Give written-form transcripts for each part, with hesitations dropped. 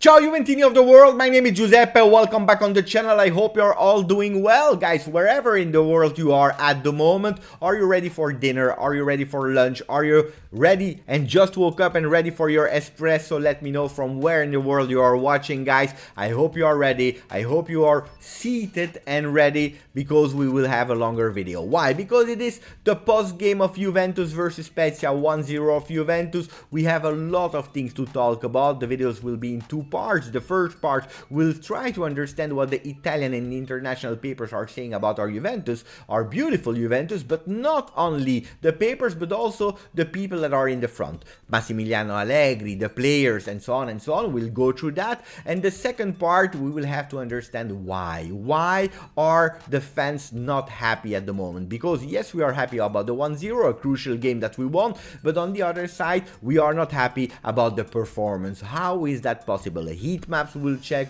Ciao Juventini of the world, my name is Giuseppe, welcome back on the channel. I hope you're all doing well, guys, wherever in the world you are at the moment. Are you ready for dinner? Are you ready for lunch? Are you ready and just woke up and ready for your espresso? Let me know from where in the world you are watching, guys. I hope you are ready. I hope you are seated and ready, because we will have a longer video. Why? Because it is the post game of Juventus versus Spezia, 1-0 of Juventus. We have a lot of things to talk about. The videos will be in two parts. The first part will try to understand what the Italian and international papers are saying about our Juventus, our beautiful Juventus, but not only the papers, but also the people that are in the front. Massimiliano Allegri, the players, and so on and so on. We'll go through that. And the second part, we will have to understand why. Why are the fans not happy at the moment? Because yes, we are happy about the 1-0, a crucial game that we won, but on the other side, we are not happy about the performance. How is that possible? Heat maps we'll check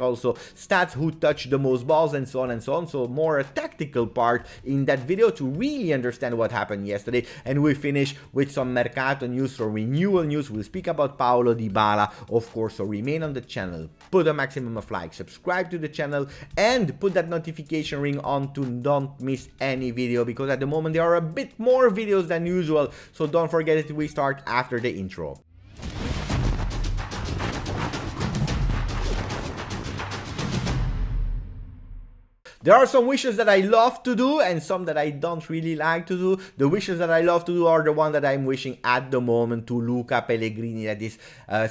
also stats, who touched the most balls, and so on and so on. So more a tactical part in that video to really understand what happened yesterday. And we finish with some Mercato news or renewal news. We'll speak about Paulo Dybala, of course. So remain on the channel, put a maximum of likes, subscribe to the channel, and put that notification ring on to don't miss any video, because at the moment there are a bit more videos than usual. So don't forget it, we start after the intro. There are some wishes that I love to do and some that I don't really like to do. The wishes that I love to do are the one that I'm wishing at the moment to Luca Pellegrini, that is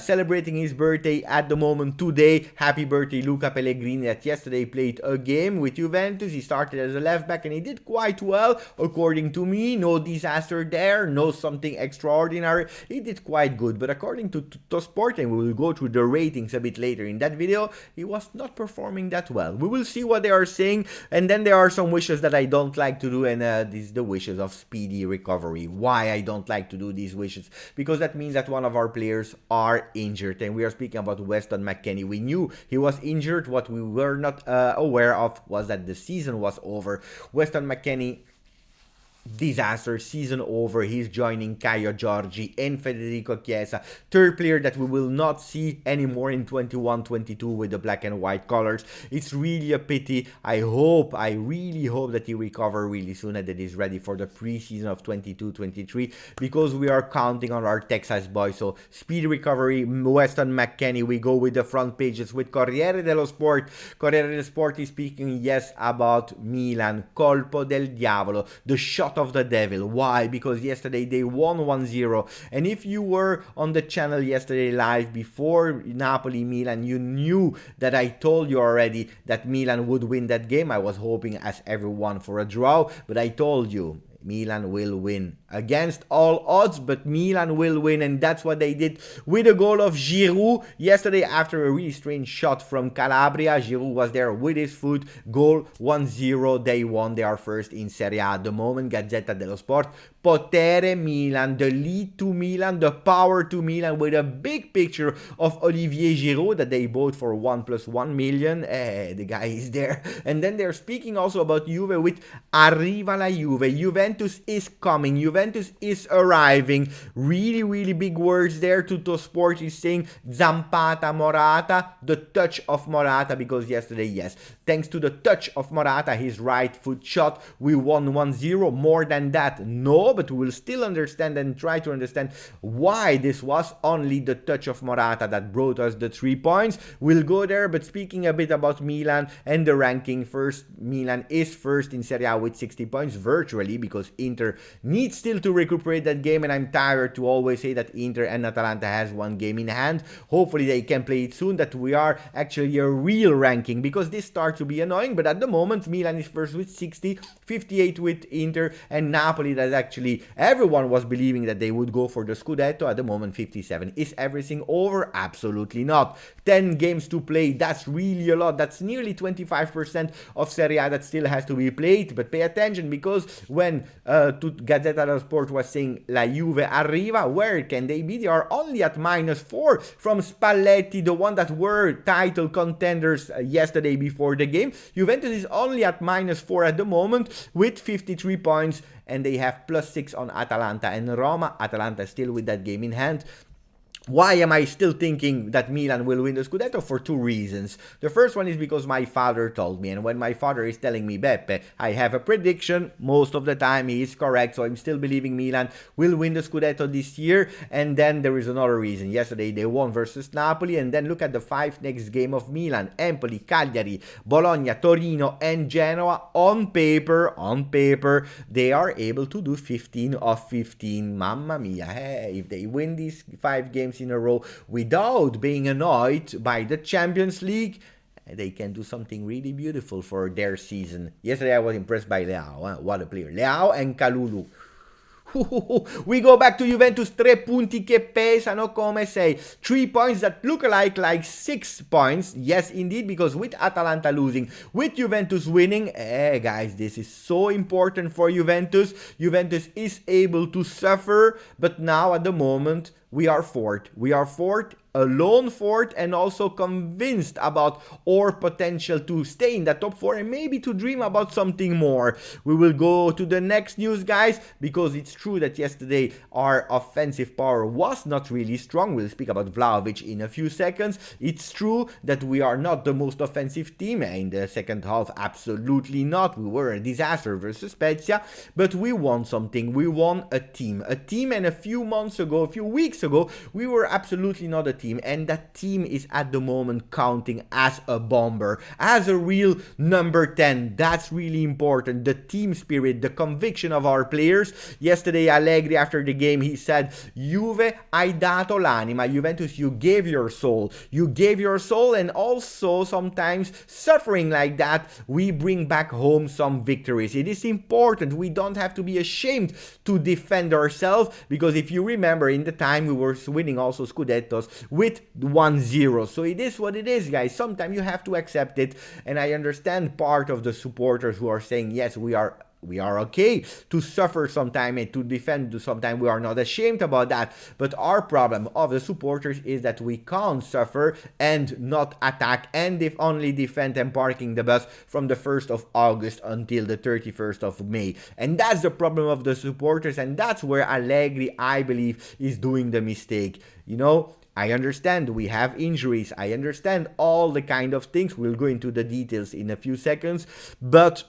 celebrating his birthday at the moment today. Happy birthday, Luca Pellegrini, that yesterday played a game with Juventus. He started as a left back and he did quite well, according to me. No disaster there, no something extraordinary. He did quite good, but according to Tuttosport, and we will go through the ratings a bit later in that video, he was not performing that well. We will see what they are saying. And then there are some wishes that I don't like to do, and these are the wishes of speedy recovery. Why I don't like to do these wishes? Because that means that one of our players are injured, and we are speaking about Weston McKennie. We knew he was injured. What we were not aware of was that the season was over. Weston McKennie, disaster, season over. He's joining Caio Giorgi and Federico Chiesa, third player that we will not see anymore in 21-22 with the black and white colors. It's really a pity. I really hope that he recover really soon and that he's ready for the preseason of 22-23, because we are counting on our Texas boys. So speed recovery, Weston McKennie. We go with the front pages with Corriere dello Sport. Corriere dello Sport is speaking, yes, about Milan, colpo del diavolo, the shot of the devil. Why? Because yesterday they won 1-0, and if you were on the channel yesterday live before Napoli-Milan, you knew that I told you already that Milan would win that game. I was hoping, as everyone, for a draw, but I told you Milan will win against all odds, but Milan will win, and that's what they did with a goal of Giroud yesterday after a really strange shot from Calabria. Giroud was there with his foot. Goal, 1-0. They won. They are first in Serie A at the moment. Gazzetta dello Sport. Potere Milan, the lead to Milan, the power to Milan, with a big picture of Olivier Giroud that they bought for 1 + 1 million. The guy is there. And then they're speaking also about Juve with Arriva la Juve. Juventus is coming. Juventus is arriving. Really, really big words there. Tuttosport is saying Zampata Morata, the touch of Morata, because yesterday, yes, thanks to the touch of Morata, his right foot shot, we won 1-0. More than that, no, but we will still understand and try to understand why this was only the touch of Morata that brought us the 3 points. We'll go there, but speaking a bit about Milan and the ranking, first, Milan is first in Serie A with 60 points virtually, because Inter needs still to recuperate that game, and I'm tired to always say that Inter and Atalanta has one game in hand. Hopefully they can play it soon, that we are actually a real ranking, because this starts to be annoying. But at the moment Milan is first with 60, 58 with Inter, and Napoli, that actually everyone was believing that they would go for the Scudetto, at the moment 57. Is everything over? Absolutely not. 10 games to play, that's really a lot. That's nearly 25% of Serie A that still has to be played. But pay attention, because when Gazzetta dello Sport was saying La Juve arriva, where can they be? They are only at -4 from Spalletti, the one that were title contenders yesterday before the game. Juventus is only at -4 at the moment with 53 points, and they have +6 on Atalanta and Roma. Atalanta still with that game in hand. Why am I still thinking that Milan will win the Scudetto? For two reasons. The first one is because my father told me, and when my father is telling me, Beppe, I have a prediction, most of the time he is correct, so I'm still believing Milan will win the Scudetto this year. And then there is another reason. Yesterday they won versus Napoli, and then look at the 5 next game of Milan: Empoli, Cagliari, Bologna, Torino, and Genoa. On paper, they are able to do 15 of 15. Mamma mia, hey, if they win these 5 games in a row without being annoyed by the Champions League, they can do something really beautiful for their season. Yesterday I was impressed by Leao. What a player. Leao and Kalulu. We go back to Juventus, 3 punti che pesano, come say. 3 points that look like 6 points. Yes, indeed, because with Atalanta losing, with Juventus winning, guys, this is so important for Juventus. Juventus is able to suffer, but now at the moment, we are fourth. We are fourth, alone fourth, and also convinced about our potential to stay in the top 4 and maybe to dream about something more. We will go to the next news, guys, because it's true that yesterday our offensive power was not really strong. We'll speak about Vlahovic in a few seconds. It's true that we are not the most offensive team in the second half. Absolutely not. We were a disaster versus Spezia, but we won something. We won a team. And a few weeks ago, we were absolutely not a team, and that team is at the moment counting as a bomber, as a real number 10. That's really important. The team spirit, the conviction of our players. Yesterday, Allegri, after the game, he said, Juve, hai dato l'anima. Juventus, you gave your soul. You gave your soul, and also sometimes suffering like that, we bring back home some victories. It is important. We don't have to be ashamed to defend ourselves, because if you remember, in the time we were winning also Scudettos with 1-0. So it is what it is, guys. Sometimes you have to accept it, and I understand part of the supporters who are saying, yes, we are okay to suffer sometime and to defend sometime. We are not ashamed about that. But our problem of the supporters is that we can't suffer and not attack, and if only defend and parking the bus from the 1st of August until the 31st of May. And that's the problem of the supporters, and that's where Allegri, I believe, is doing the mistake. You know, I understand we have injuries. I understand all the kind of things. We'll go into the details in a few seconds, but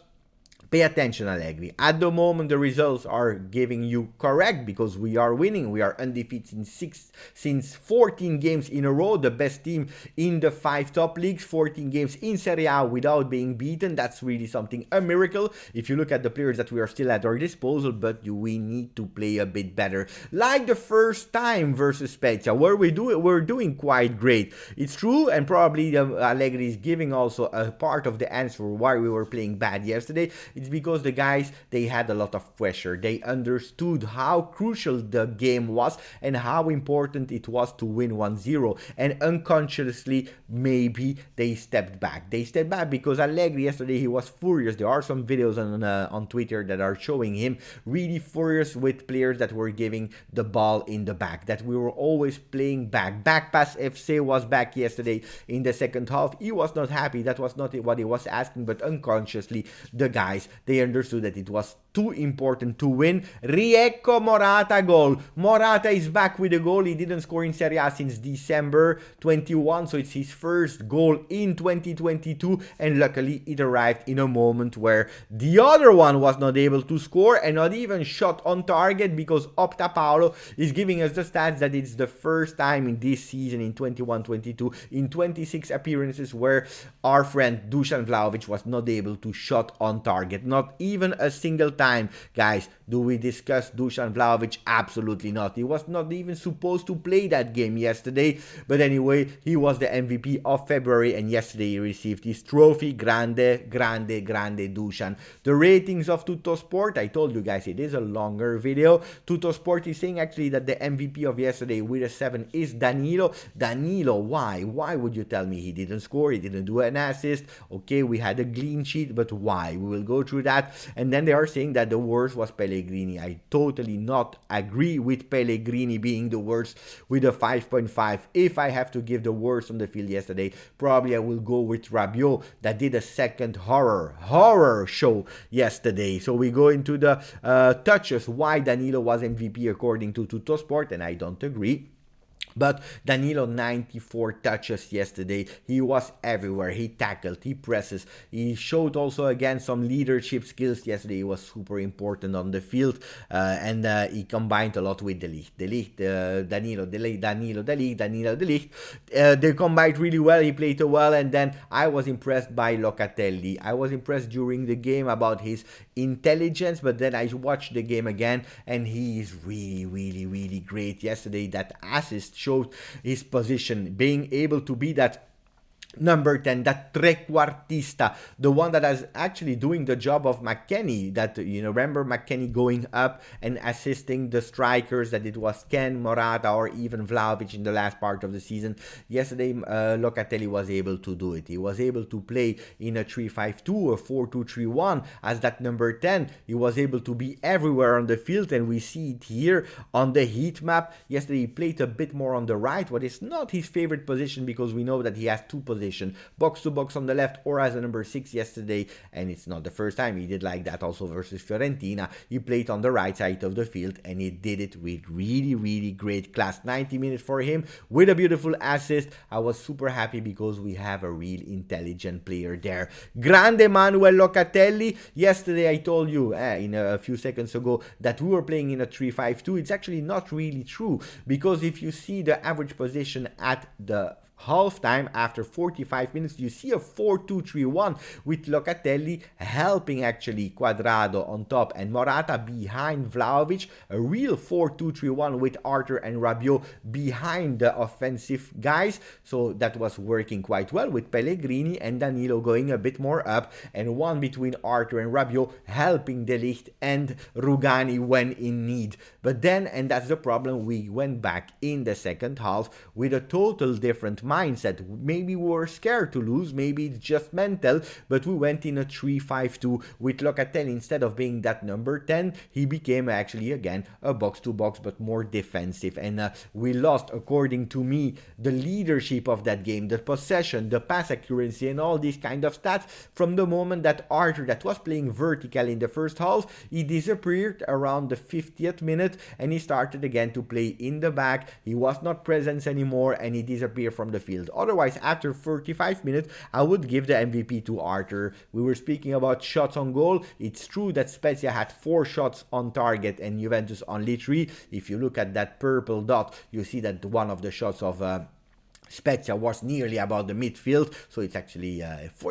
pay attention, Allegri. At the moment, the results are giving you correct, because we are winning. We are undefeated since 14 games in a row. The best team in the 5 top leagues. 14 games in Serie A without being beaten. That's really something, a miracle, if you look at the players that we are still at our disposal. But we need to play a bit better. Like the first time versus Spezia, where we're doing quite great. It's true, and probably Allegri is giving also a part of the answer why we were playing bad yesterday. It's because the guys, they had a lot of pressure. They understood how crucial the game was and how important it was to win 1-0. And unconsciously, maybe they stepped back. They stepped back because Allegri yesterday, he was furious. There are some videos on Twitter that are showing him really furious with players that were giving the ball in the back, that we were always playing back. Backpass FC was back yesterday in the second half. He was not happy. That was not what he was asking, but unconsciously, the guys, they understood that it was too important to win. Riecco Morata goal. Morata is back with a goal. He didn't score in Serie A since December 21, so it's his first goal in 2022, and luckily it arrived in a moment where the other one was not able to score and not even shot on target, because Opta Paolo is giving us the stats that it's the first time in this season, in 21-22, in 26 appearances, where our friend Dusan Vlahovic was not able to shot on target. Not even a single time. Guys, do we discuss Dusan Vlahovic? Absolutely not. He was not even supposed to play that game yesterday. But anyway, he was the MVP of February, and yesterday he received his trophy. Grande Dusan. The ratings of Tuttosport, I told you guys, it is a longer video. Tuttosport is saying actually that the MVP of yesterday with a 7 is Danilo. Danilo, why? Why would you tell me he didn't score? He didn't do an assist. Okay, we had a clean sheet, but why? We will go through that. And then they are saying that the worst was Pellegrini. I totally not agree with Pellegrini being the worst with a 5.5. If I have to give the worst on the field yesterday, probably I will go with Rabiot, that did a second horror show yesterday. So we go into the touches why Danilo was MVP according to Tuttosport, and I don't agree. But Danilo, 94 touches yesterday. He was everywhere. He tackled, he presses. He showed also again some leadership skills yesterday. He was super important on the field, and he combined a lot with De Ligt, Danilo, De Ligt, Danilo, De Ligt, Danilo, De Ligt. They combined really well. He played well, and then I was impressed by Locatelli. I was impressed during the game about his intelligence, but then I watched the game again, and he is really, really, really great. Yesterday, that assist showed his position, being able to be that number 10, that trequartista, the one that is actually doing the job of McKennie, that, remember McKennie going up and assisting the strikers, that it was Ken, Morata, or even Vlahovic in the last part of the season. Yesterday, Locatelli was able to do it. He was able to play in a 3-5-2 or 4-2-3-1 as that number 10. He was able to be everywhere on the field, and we see it here on the heat map. Yesterday, he played a bit more on the right, what is not his favorite position, because we know that he has two positions, box to box on the left or as a number 6 yesterday, and it's not the first time he did like that. Also versus Fiorentina, he played on the right side of the field, and he did it with really, really great class. 90 minutes for him with a beautiful assist. I was super happy because we have a real intelligent player there. Grande Manuel Locatelli. Yesterday I told you in a few seconds ago that we were playing in a 3-5-2. It's actually not really true, because if you see the average position at the halftime, after 45 minutes, you see a 4-2-3-1 with Locatelli helping actually Cuadrado on top and Morata behind Vlahovic. A real 4-2-3-1 with Arthur and Rabiot behind the offensive guys. So that was working quite well, with Pellegrini and Danilo going a bit more up, and one between Arthur and Rabiot helping De Ligt and Rugani when in need. But then, and that's the problem, we went back in the second half with a total different mindset. Maybe we were scared to lose, maybe it's just mental, but we went in a 3-5-2 with Locatelli. Instead of being that number 10, he became actually again a box-to-box, but more defensive, and we lost, according to me, the leadership of that game, the possession, the pass accuracy, and all these kind of stats from the moment that Arthur, that was playing vertical in the first half, he disappeared around the 50th minute, and he started again to play in the back. He was not present anymore, and he disappeared from the field. Otherwise, after 45 minutes, I would give the MVP to Arthur. We were speaking about shots on goal. It's true that Spezia had 4 shots on target and Juventus only 3. If you look at that purple dot, you see that one of the shots of Spezia was nearly about the midfield, so it's actually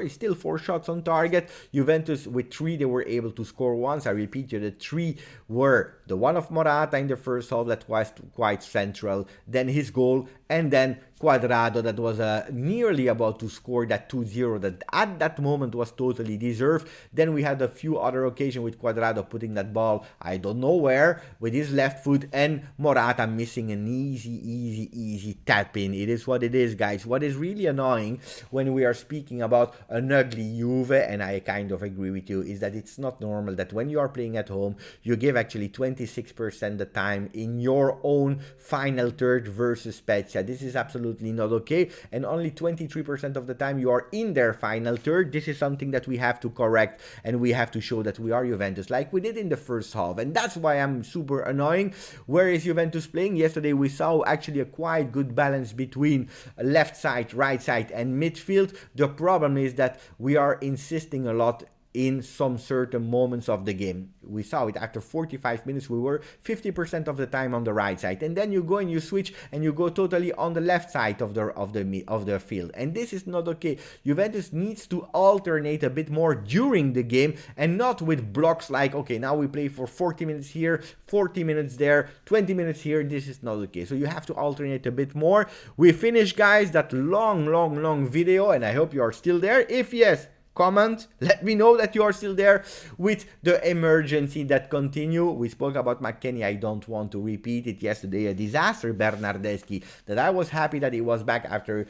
still 4 shots on target. Juventus with 3, they were able to score once. I repeat you, the 3 were the one of Morata in the first half that was quite central, then his goal, and then Cuadrado that was nearly about to score that 2-0 that at that moment was totally deserved. Then we had a few other occasions with Cuadrado putting that ball, I don't know where, with his left foot, and Morata missing an easy tap in. It is what it is, guys. What is really annoying when we are speaking about an ugly Juve, and I kind of agree with you, is that it's not normal that when you are playing at home, you give actually 26% the time in your own final third versus Spezia. This is absolutely not okay, and only 23% of the time you are in their final third. This is something that we have to correct, and we have to show that we are Juventus like we did in the first half, and that's why I'm super annoying. Where is Juventus playing? Yesterday we saw actually a quite good balance between left side, right side, and midfield. The problem is that we are insisting a lot in some certain moments of the game. We saw it after 45 minutes, we were 50% of the time on the right side, and then you go and you switch and you go totally on the left side of the field, and this is not okay. Juventus needs to alternate a bit more during the game, and not with blocks like, okay, now we play for 40 minutes here, 40 minutes there, 20 minutes here. This is not okay. So you have to alternate a bit more. We finished, guys, that long video, and I hope you are still there. If yes, comment, let me know that you are still there with the emergency that continue. We spoke about McKennie, I don't want to repeat it. Yesterday, a disaster, Bernardeschi, that I was happy that he was back after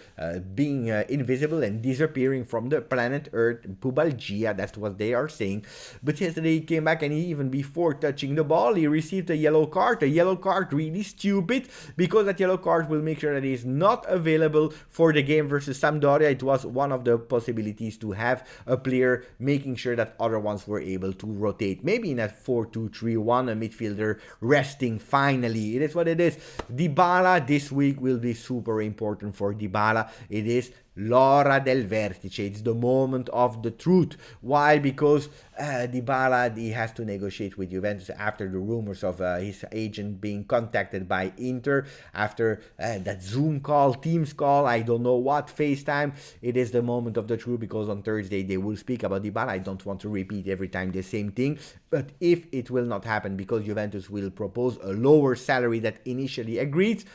being invisible and disappearing from the planet Earth, pubalgia, that's what they are saying. But yesterday he came back, and he, even before touching the ball, he received a yellow card. A yellow card, really stupid, because that yellow card will make sure that he is not available for the game versus Sampdoria. It was one of the possibilities to have a player, making sure that other ones were able to rotate. Maybe in a 4-2-3-1, a midfielder resting finally. It is what it is. Dybala this week will be super important for Dybala. It is l'ora del vertice. It's the moment of the truth. Why? Because Dybala, he has to negotiate with Juventus after the rumors of his agent being contacted by Inter, after that Zoom call, Teams call, I don't know what, FaceTime. It is the moment of the truth, because on Thursday they will speak about Dybala. I don't want to repeat every time the same thing, but if it will not happen because Juventus will propose a lower salary that initially agreed,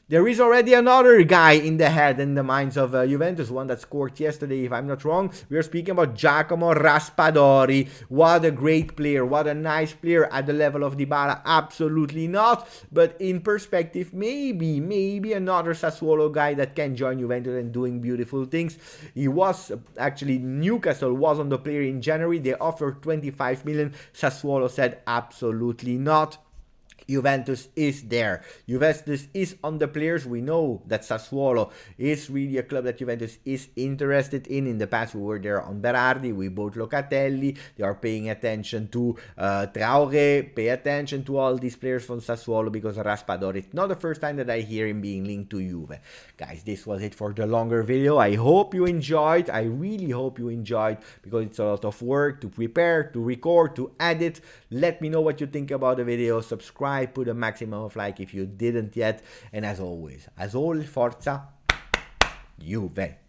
there is already another guy in the head and the minds of Juventus, one that scored yesterday, if I'm not wrong. We are speaking about Giacomo Raspadori. What a great player, what a nice player. At the level of Dybala, absolutely not. But in perspective, maybe another Sassuolo guy that can join Juventus and doing beautiful things. He was, actually, Newcastle was on the player in January. They offered 25 million. Sassuolo said absolutely not. Juventus is there. Juventus is on the players. We know that Sassuolo is really a club that Juventus is interested in. In the past, we were there on Berardi. We bought Locatelli. They are paying attention to Traoré. Pay attention to all these players from Sassuolo, because Raspadori, it's not the first time that I hear him being linked to Juve. Guys, this was it for the longer video. I hope you enjoyed. I really hope you enjoyed, because it's a lot of work to prepare, to record, to edit. Let me know what you think about the video. Subscribe. Put a maximum of like if you didn't yet, and as always, forza Juve.